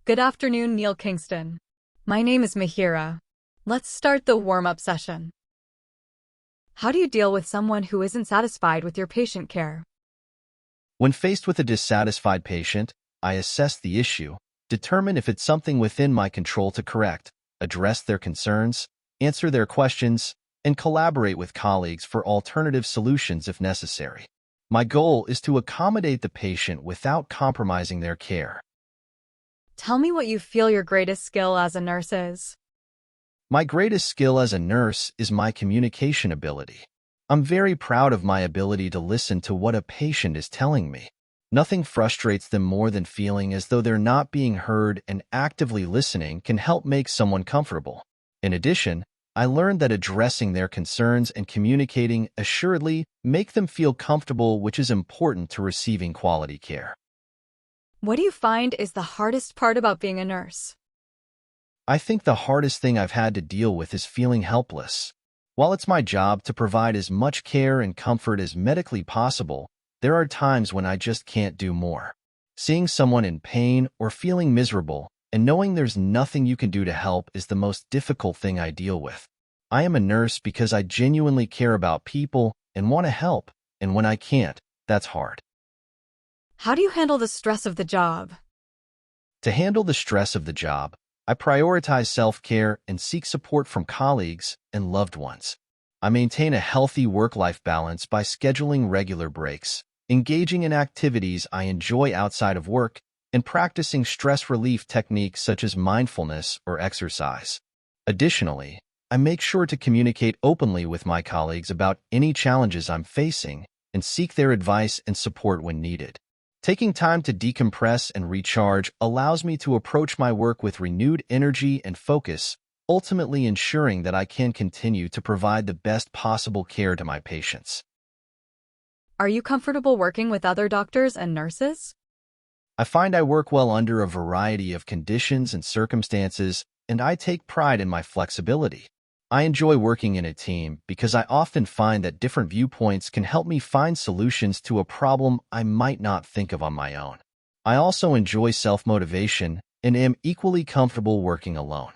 Good afternoon, Neil Kingston. My name is Mihiraa. Let's start the warm-up session. How do you deal with someone who isn't satisfied with your patient care? When faced with a dissatisfied patient, I assess the issue, determine if it's something within my control to correct, address their concerns, answer their questions, and collaborate with colleagues for alternative solutions if necessary. My goal is to accommodate the patient without compromising their care. Tell me what you feel your greatest skill as a nurse is. My greatest skill as a nurse is my communication ability. I'm very proud of my ability to listen to what a patient is telling me. Nothing frustrates them more than feeling as though they're not being heard, and actively listening can help make someone comfortable. In addition, I learned that addressing their concerns and communicating assuredly make them feel comfortable, which is important to receiving quality care. What do you find is the hardest part about being a nurse? I think the hardest thing I've had to deal with is feeling helpless. While it's my job to provide as much care and comfort as medically possible, there are times when I just can't do more. Seeing someone in pain or feeling miserable and knowing there's nothing you can do to help is the most difficult thing I deal with. I am a nurse because I genuinely care about people and want to help, and when I can't, that's hard. How do you handle the stress of the job? To handle the stress of the job, I prioritize self-care and seek support from colleagues and loved ones. I maintain a healthy work-life balance by scheduling regular breaks, engaging in activities I enjoy outside of work, and practicing stress relief techniques such as mindfulness or exercise. Additionally, I make sure to communicate openly with my colleagues about any challenges I'm facing and seek their advice and support when needed. Taking time to decompress and recharge allows me to approach my work with renewed energy and focus, ultimately ensuring that I can continue to provide the best possible care to my patients. Are you comfortable working with other doctors and nurses? I find I work well under a variety of conditions and circumstances, and I take pride in my flexibility. I enjoy working in a team because I often find that different viewpoints can help me find solutions to a problem I might not think of on my own. I also enjoy self-motivation and am equally comfortable working alone.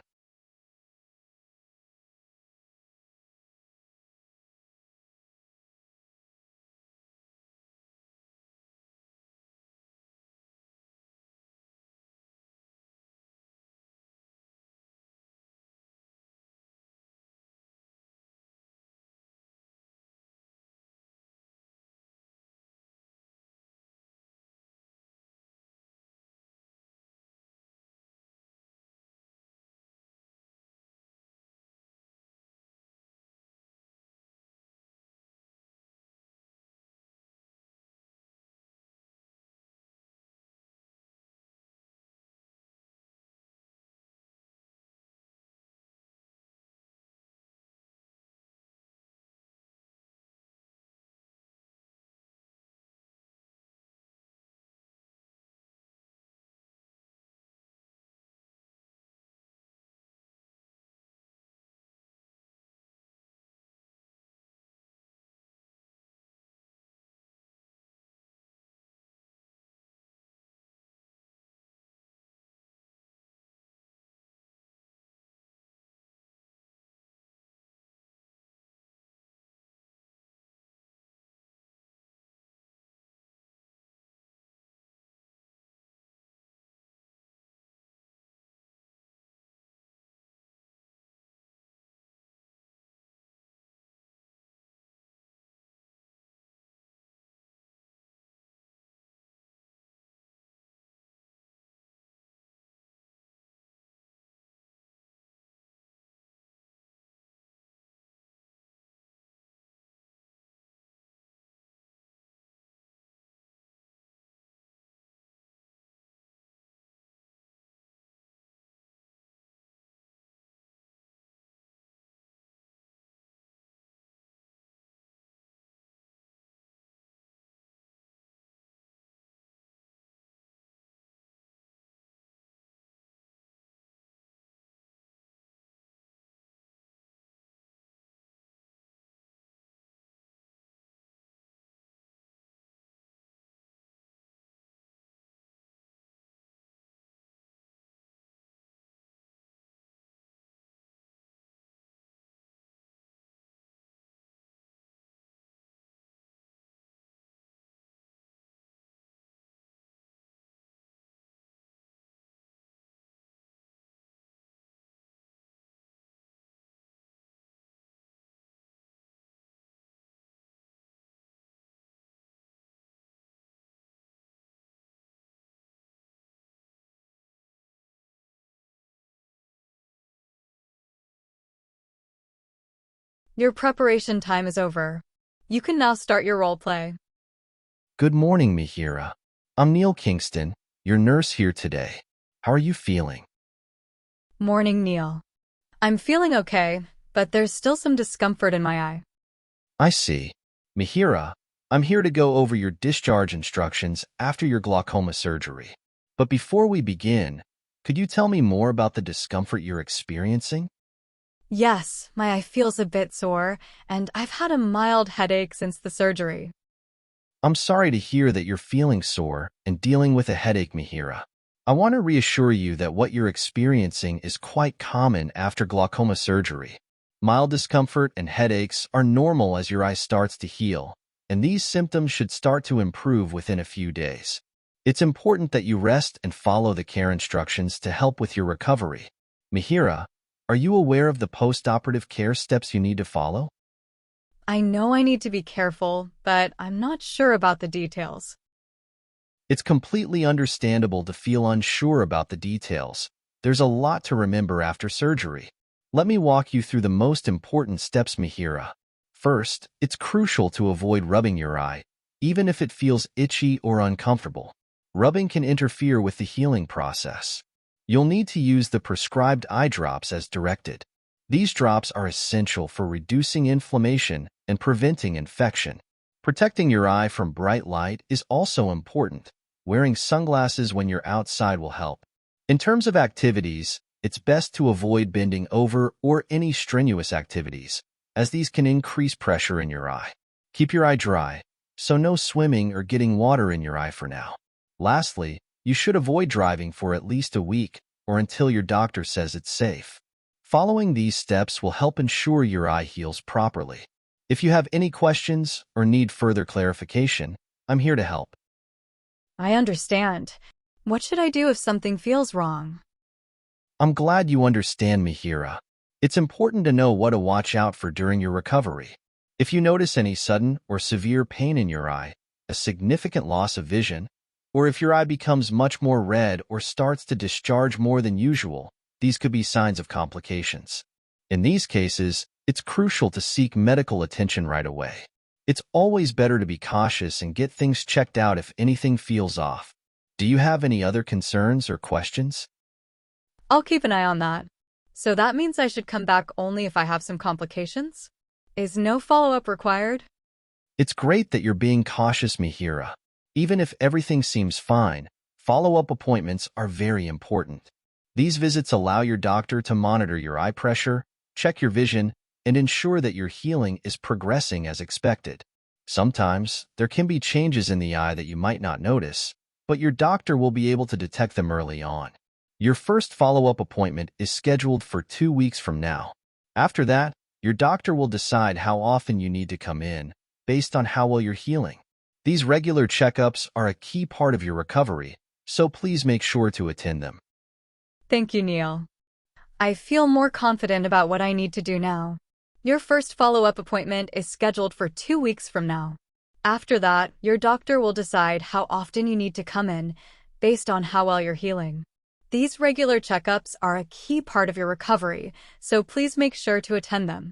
Your preparation time is over. You can now start your role play. Good morning, Mihiraa. I'm Neil Kingston, your nurse here today. How are you feeling? Morning, Neil. I'm feeling okay, but there's still some discomfort in my eye. I see. Mihiraa, I'm here to go over your discharge instructions after your glaucoma surgery. But before we begin, could you tell me more about the discomfort you're experiencing? Yes, my eye feels a bit sore, and I've had a mild headache since the surgery. I'm sorry to hear that you're feeling sore and dealing with a headache, Mihiraa. I want to reassure you that what you're experiencing is quite common after glaucoma surgery. Mild discomfort and headaches are normal as your eye starts to heal, and these symptoms should start to improve within a few days. It's important that you rest and follow the care instructions to help with your recovery. Mihiraa, are you aware of the post-operative care steps you need to follow? I know I need to be careful, but I'm not sure about the details. It's completely understandable to feel unsure about the details. There's a lot to remember after surgery. Let me walk you through the most important steps, Mihiraa. First, it's crucial to avoid rubbing your eye, even if it feels itchy or uncomfortable. Rubbing can interfere with the healing process. You'll need to use the prescribed eye drops as directed. These drops are essential for reducing inflammation and preventing infection. Protecting your eye from bright light is also important. Wearing sunglasses when you're outside will help. In terms of activities, it's best to avoid bending over or any strenuous activities, as these can increase pressure in your eye. Keep your eye dry, so no swimming or getting water in your eye for now. Lastly, you should avoid driving for at least a week or until your doctor says it's safe. Following these steps will help ensure your eye heals properly. If you have any questions or need further clarification, I'm here to help. I understand. What should I do if something feels wrong? I'm glad you understand, Mihiraa. It's important to know what to watch out for during your recovery. If you notice any sudden or severe pain in your eye, a significant loss of vision, or if your eye becomes much more red or starts to discharge more than usual, these could be signs of complications. In these cases, it's crucial to seek medical attention right away. It's always better to be cautious and get things checked out if anything feels off. Do you have any other concerns or questions? I'll keep an eye on that. So that means I should come back only if I have some complications? Is no follow-up required? It's great that you're being cautious, Mihiraa. Even if everything seems fine, follow-up appointments are very important. These visits allow your doctor to monitor your eye pressure, check your vision, and ensure that your healing is progressing as expected. Sometimes, there can be changes in the eye that you might not notice, but your doctor will be able to detect them early on. Your first follow-up appointment is scheduled for 2 weeks from now. After that, your doctor will decide how often you need to come in, based on how well you're healing. These regular checkups are a key part of your recovery, so please make sure to attend them. Thank you, Neil. I feel more confident about what I need to do now. Your first follow-up appointment is scheduled for 2 weeks from now. After that, your doctor will decide how often you need to come in, based on how well you're healing. These regular checkups are a key part of your recovery, so please make sure to attend them.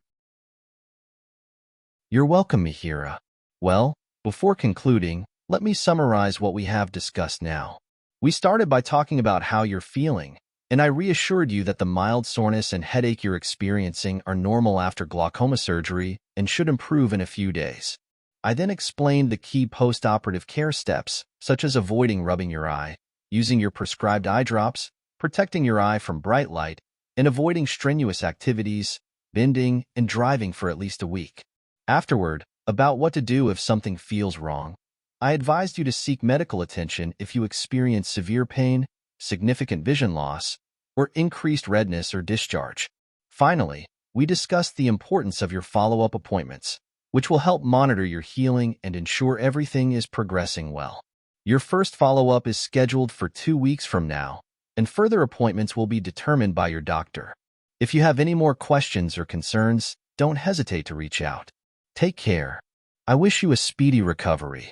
You're welcome, Mihiraa. Well, before concluding, let me summarize what we have discussed now. We started by talking about how you're feeling, and I reassured you that the mild soreness and headache you're experiencing are normal after glaucoma surgery and should improve in a few days. I then explained the key post-operative care steps, such as avoiding rubbing your eye, using your prescribed eye drops, protecting your eye from bright light, and avoiding strenuous activities, bending, and driving for at least a week. Afterward, about what to do if something feels wrong, I advised you to seek medical attention if you experience severe pain, significant vision loss, or increased redness or discharge. Finally, we discussed the importance of your follow-up appointments, which will help monitor your healing and ensure everything is progressing well. Your first follow-up is scheduled for 2 weeks from now, and further appointments will be determined by your doctor. If you have any more questions or concerns, don't hesitate to reach out. Take care. I wish you a speedy recovery.